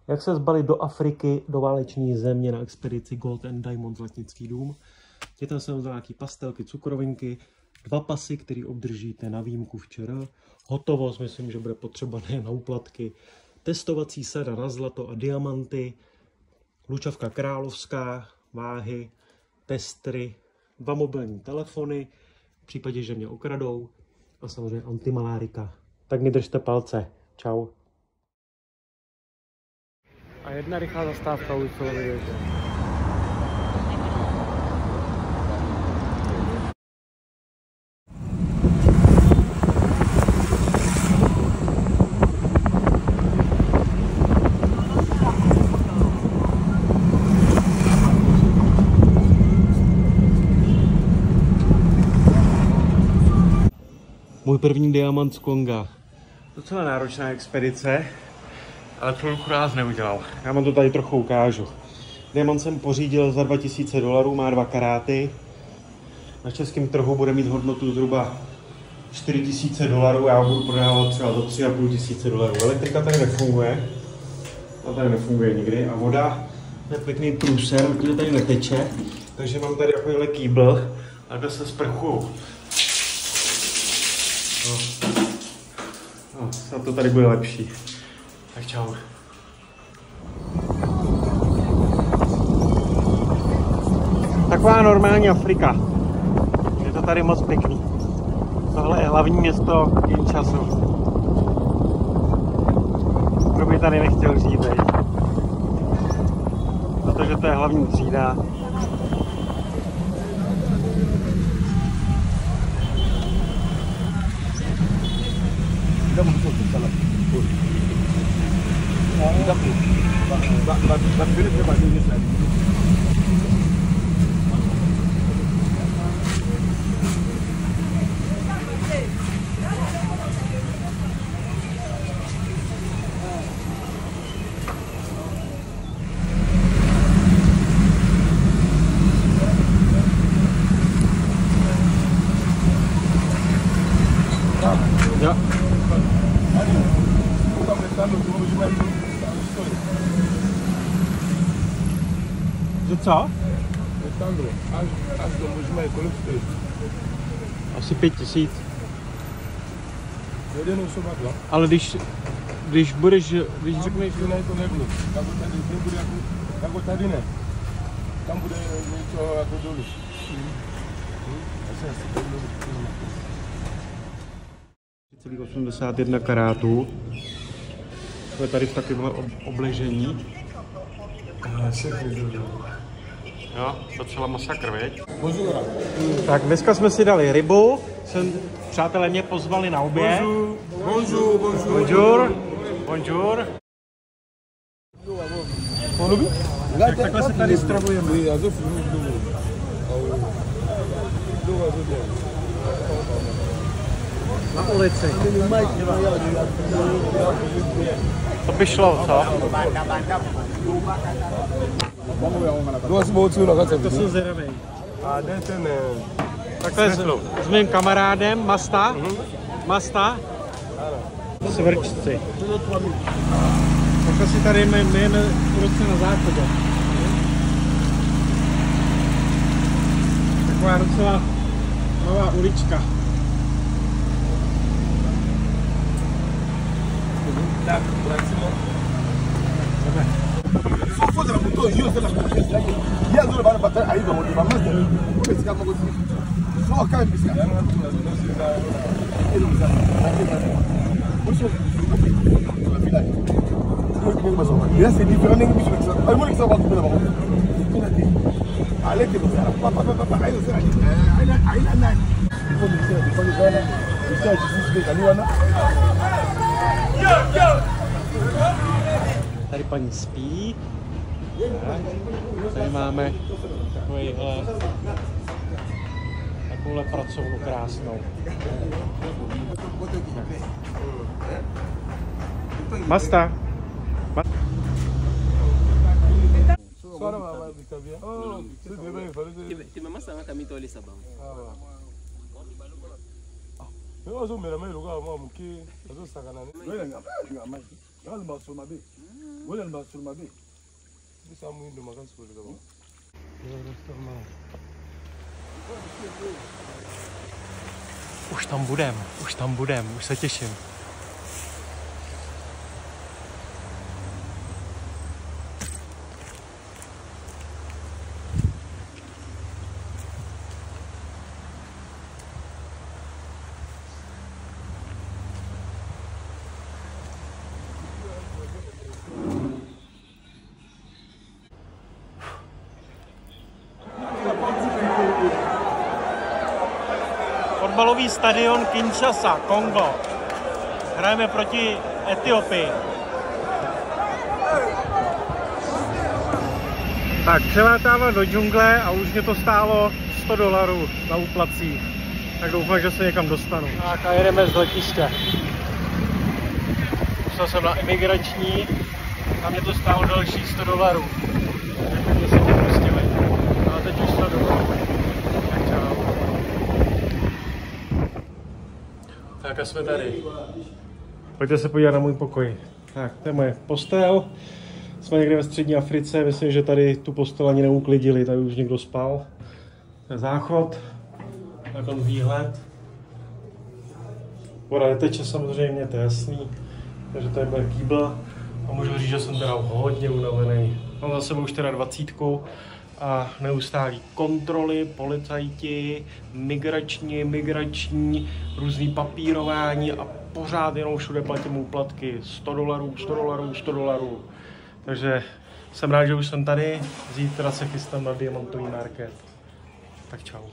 Jak se zbalit do Afriky, do váleční země na expedici Gold and Diamond Zlatnický dům. Tam jsem vzal nějaký pastelky, cukrovinky, 2 pasy, které obdržíte na výjimku včera. Hotovost, myslím, že bude potřeba nejen na úplatky. Testovací sada na zlato a diamanty, lučavka královská, váhy, testry, 2 mobilní telefony, v případě, že mě okradou, a samozřejmě antimalárika. Tak mi držte palce. Čau. A jedna rychlá zastávka u Eifellovy věže. Můj první diamant z Konga. Docela náročná expedice, ale chvilku nás neudělal. Já vám to tady trochu ukážu. Diamant jsem pořídil za $2000, má 2 karáty. Na českém trhu bude mít hodnotu zhruba $4000, já ho budu prodávat třeba za $3500. Elektrika tady nefunguje, ta tady nefunguje nikdy a voda je pěkný průser, protože tady neteče, takže mám tady takovýhle kýbl, takhle se sprchuju. No, snad to tady bude lepší. Tak čau. Taková normální Afrika. Je to tady moc pěkný. Tohle je hlavní město Kinshasu. Kdo by tady nechtěl žít, protože to je hlavní třída. Ja. Že co? Asi 5000. Ale když budeš, když řekneš... Tam bude něco jako dolů. Celý 81 karátů. Jsme tady v takovém obležení. Jo, docela masakr, viď? Tak dneska jsme si dali rybu. Přátelé mě pozvali na oběd. Bonjour, bonjour. Bonjour. Bonjour. Tak takhle se tady stravujeme. Na ulici. To by šlo, co? To jsou zvědavý. Takhle s mým kamarádem, Masta. Masta. Svrčci. Takhle si tady jeme ulici na záchodě. Taková docela nová ulička. Tak, vracíme. Tady paní spí. Tady máme takovouhle pracovnu krásnou. Masta. Už tam budem, už se těším. Fotbalový stadion Kinshasa, Kongo. Hrajeme proti Etiopii. Tak, přelétávám do džungle a už mě to stálo $100 na úplacích. Tak doufám, že se někam dostanu. Tak a jedeme z letiště. Musel jsem na imigrační a mě to stálo další $100. Takže se mě pustili. A teď už to domů. Tak čau. Tak a jsme tady. Pojďte se podívat na můj pokoj. Tak, to je moje postel. Jsme někde ve střední Africe, myslím, že tady tu postel ani neuklidili, tady už někdo spal. To je záchod, takhle výhled. Voda neteče samozřejmě, to je jasný. Takže to je můj kýbl. A můžu říct, že jsem teda hodně unavený. Mám za sebou 24 a neustálí kontroly, policajti, migrační, různý papírování a pořád jenom všude platím úplatky. $100. Takže jsem rád, že už jsem tady. Zítra se chystám na diamantový market. Tak čau.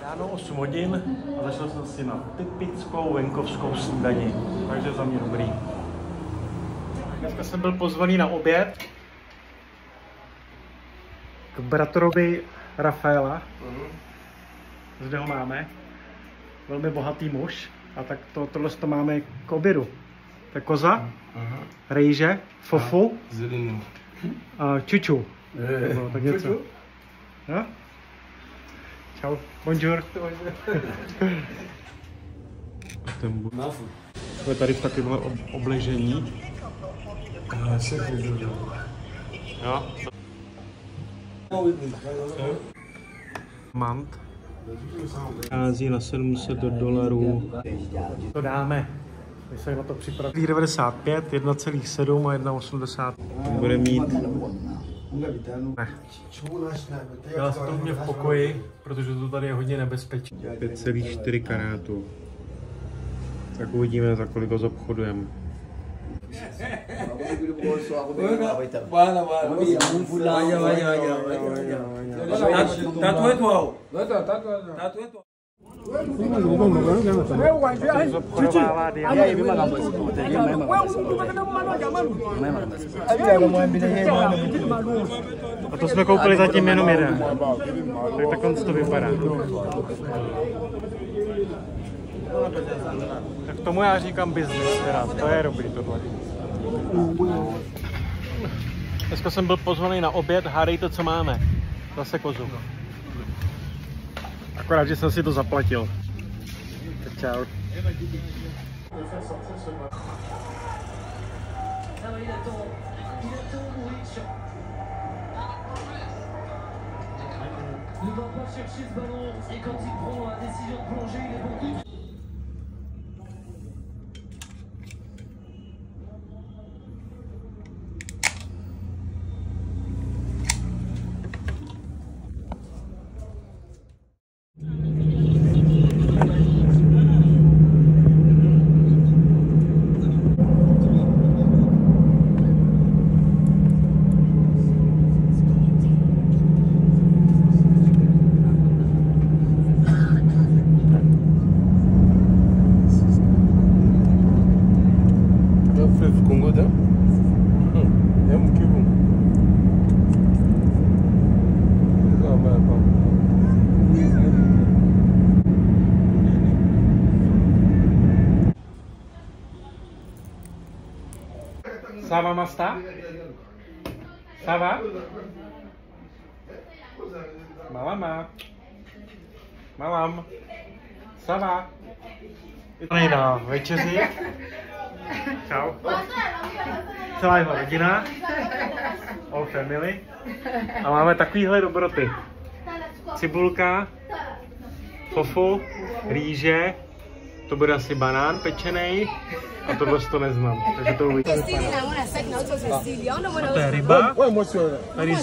Ráno 8 hodin a zašel jsem si na typickou venkovskou snídani. Takže za mě dobrý. Dneska jsem byl pozvaný na oběd k bratrovi Rafaela. Zde ho máme. Velmi bohatý muž. A tak tohle to máme k obědu. To je koza, rejže, fofu a čuču. No, tak něco. No? Čau, bonjour. Jsme tady v takovémhle obležení. Jo. Mant. Hází na $700. To dáme. My se na to připravili. 95, 1,7 a 1,80. Bude mít. Ne. Dělá se to mě v pokoji, protože to tady je hodně nebezpečné. 5,4 karátů. Tak uvidíme, za kolik ho zobchodujeme. A to jsme koupili zatím jenom jeden. Tak takhle to vypadá. Tak tomu já říkám business, teda. To je dobrý tohle. Dneska jsem byl pozvaný na oběd, hádejte, co máme. Zase kozu. Akorát, že jsem si to zaplatil. Tak čau. Ne va pas chercher ce ballon et quand il prend la décision de plonger, il est beaucoup. Ça va, Masta? Ça va? Malama. Malam. Ça va? Na večeři. Čau. Celá jeho rodina. All family. A máme takovýhle dobroty. Cibulka, tofu, rýže, to bude asi banán pečenej a tohle to neznám, takže to uvidíme. A to je ryba, tady